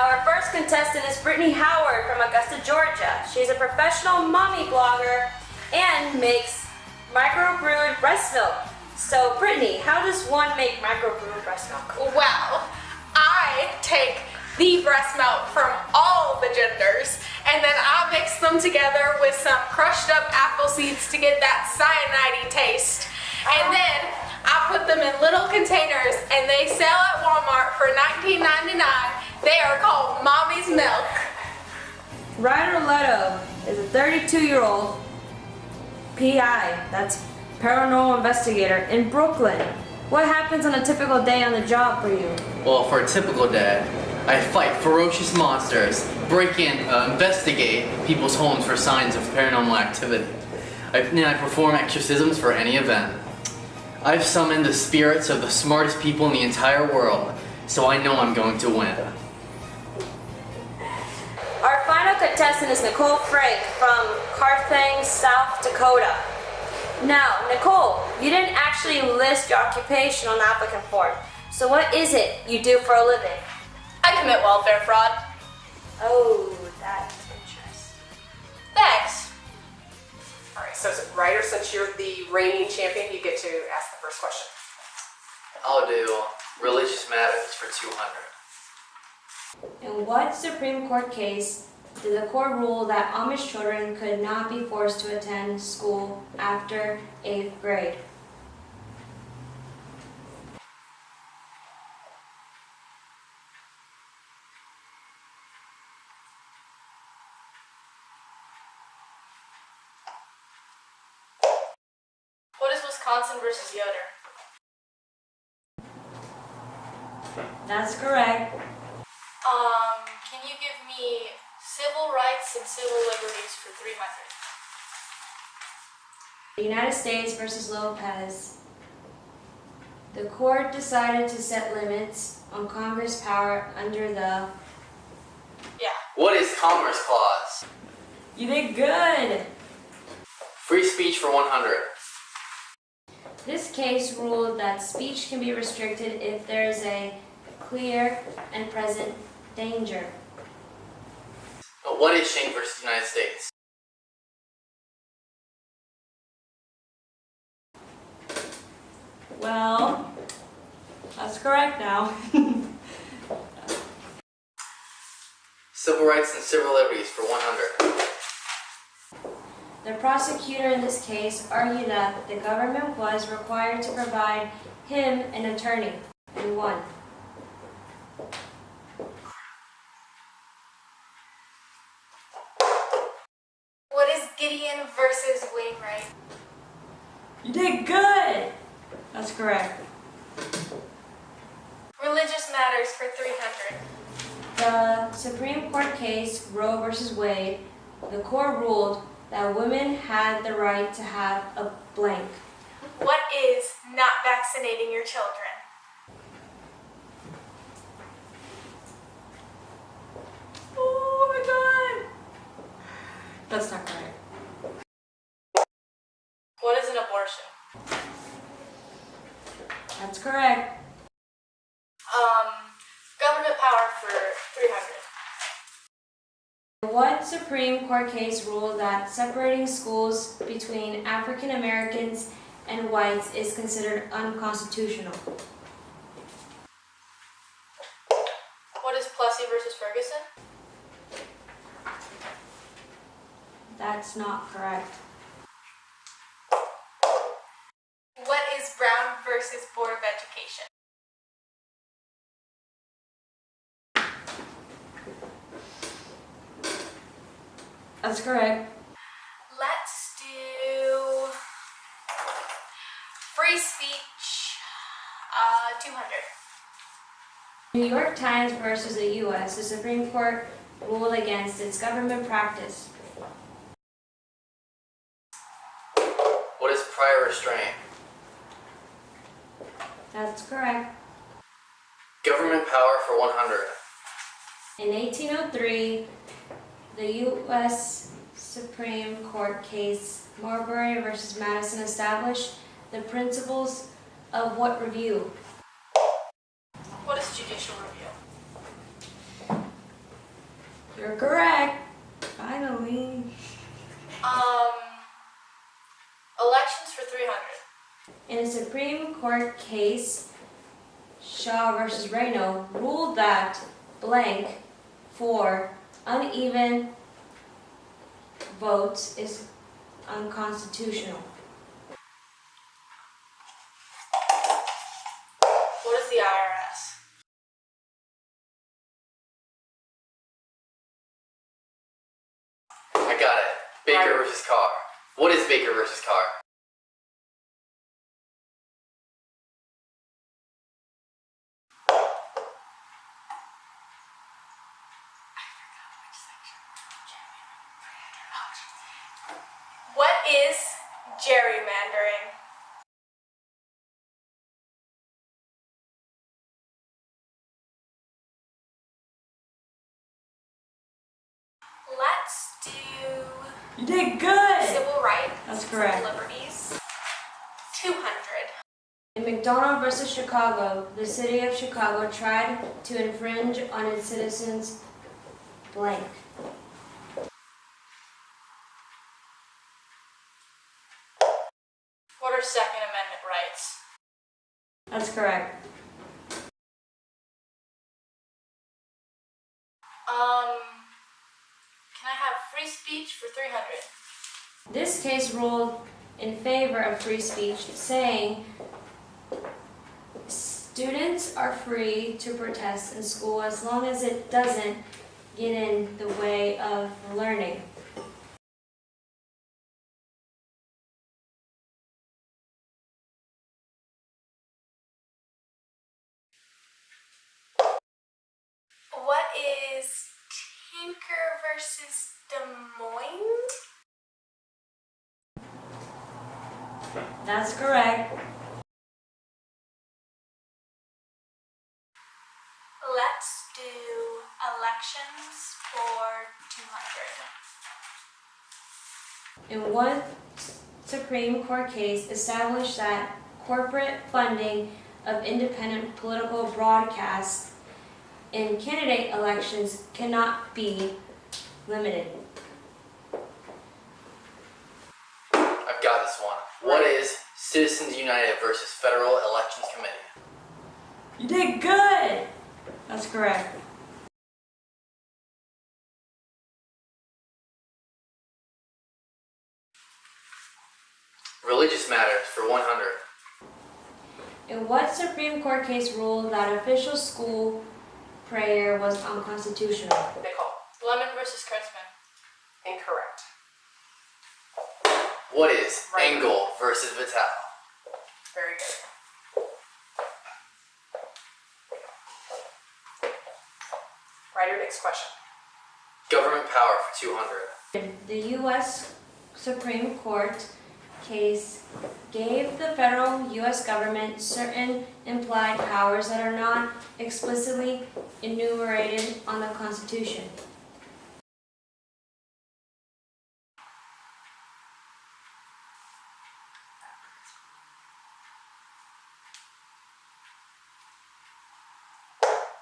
Our first contestant is Brittany Howard from Augusta, Georgia. She's a professional mommy blogger and makes microbrewed breast milk. So Brittany, how does one make microbrewed breast milk? Well, I take the breast milk from all the genders and then I mix them together with some crushed up apple seeds to get that cyanide taste. And then I put them in little containers and they sell at Walmart for $19.99. They are called Mommy's Milk. Ryder Leto is a 32-year-old PI, that's paranormal investigator, in Brooklyn. What happens on a typical day on the job for you? Well, for a typical day, I fight ferocious monsters, break in, investigate people's homes for signs of paranormal activity. I perform exorcisms for any event. I've summoned the spirits of the smartest people in the entire world, so I know I'm going to win. Our final contestant is Nicole Frank from Carthage, South Dakota. Now, Nicole, you didn't actually list your occupation on the applicant form. So what is it you do for a living? I commit welfare fraud. Oh, that's interesting. Thanks. Alright, so Ryder, since you're the reigning champion, you get to ask the first question. I'll do religious matters for 200. In what Supreme Court case did the court rule that Amish children could not be forced to attend school after 8th grade? What is Wisconsin versus Yoder? That's correct. Can you give me civil rights and civil liberties for 300? The United States versus Lopez. The court decided to set limits on Congress' power under the... Yeah. What is Commerce Clause? You did good! Free speech for 100. This case ruled that speech can be restricted if there is a clear and present danger. What is Shane versus United States? Well, that's correct now. Civil rights and civil liberties for 100. The prosecutor in this case argued that the government was required to provide him an attorney, and won. What is Gideon versus Wainwright? You did good! That's correct. Religious matters for 300. The Supreme Court case, Roe versus Wade, the court ruled that women had the right to have a blank. What is not vaccinating your children? Oh my god! That's not correct. What is an abortion? That's correct. Government power for 300. What Supreme Court case ruled that separating schools between African Americans and whites is considered unconstitutional? What is Plessy versus Ferguson? That's not correct. What is Brown versus Board of Education? That's correct. Let's do free speech, 200. New York Times versus the U.S., the Supreme Court ruled against its government practice. What is prior restraint? That's correct. Government power for 100. In 1803, the U.S. Supreme Court case Marbury versus Madison established the principles of what review? What is judicial review? You're correct. Finally. Elections for 300. In a Supreme Court case, Shaw versus Reno ruled that blank for uneven votes is unconstitutional. What is the IRS? I got it. Baker versus Carr. What is Baker versus Carr? What is gerrymandering? Let's do You did good. civil rights. That's correct. Liberties. 200. In McDonald versus Chicago, the city of Chicago tried to infringe on its citizens' blank. What are Second Amendment rights? That's correct. Can I have free speech for 300? This case ruled in favor of free speech, saying students are free to protest in school as long as it doesn't get in the way of learning. What is Tinker versus Des Moines? That's correct. Let's do elections for 200. In one Supreme Court case established that corporate funding of independent political broadcasts in candidate elections cannot be limited. I've got this one. What is Citizens United versus Federal Elections Committee? You did good! That's correct. Religious matters for 100. In what Supreme Court case ruled that official school prayer was unconstitutional? Nicole. Lemon versus Kurtzman. Incorrect. What is Right. Engel versus Vitale? Very good. Ryder, next question. Government power for 200. The U.S. Supreme Court case gave the federal U.S. government certain implied powers that are not explicitly enumerated on the Constitution.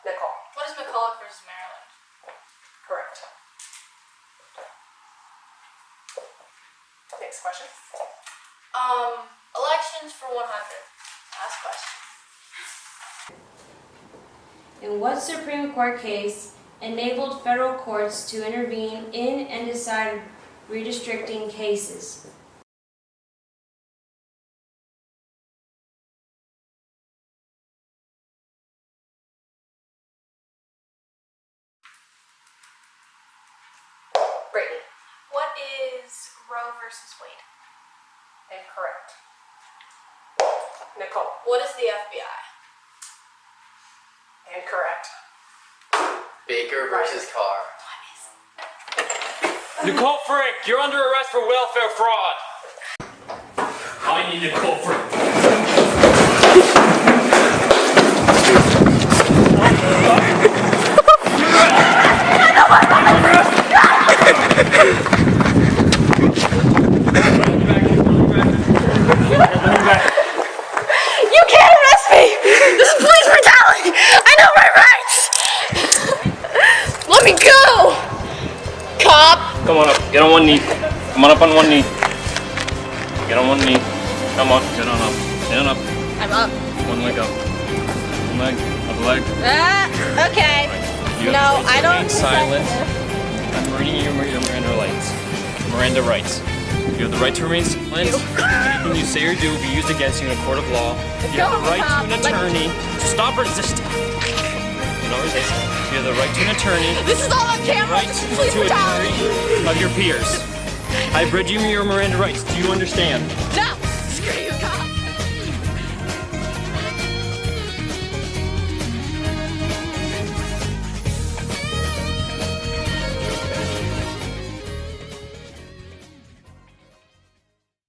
Nicole. What is McCulloch versus Maryland? Correct. Next question. Elections for 100. Last question. In what Supreme Court case enabled federal courts to intervene in and decide redistricting cases? Brittany. What is Roe versus Wade? Incorrect. Nicole. What is the FBI? Incorrect. Baker versus Carr. Nicole Frank, you're under arrest for welfare fraud. I need Nicole Frank. You can't arrest me! This is police brutality! I know my rights! Let me go! Come on up. Get on one knee. Come on up on one knee. Get on one knee. Come on. Get on up. Stand up. I'm up. One leg up. One leg. Other leg. Okay. You No, have to I don't remain silent. I'm reading your Miranda rights. Miranda rights. You have the right to remain silent. Anything you say or do will be used against you in a court of law. You have the right to an attorney. Stop resisting. Do not resist. You have the right to an attorney. This is all on camera. Right Please to a brutality. jury of your peers. I've read you your Miranda rights. Do you understand? No.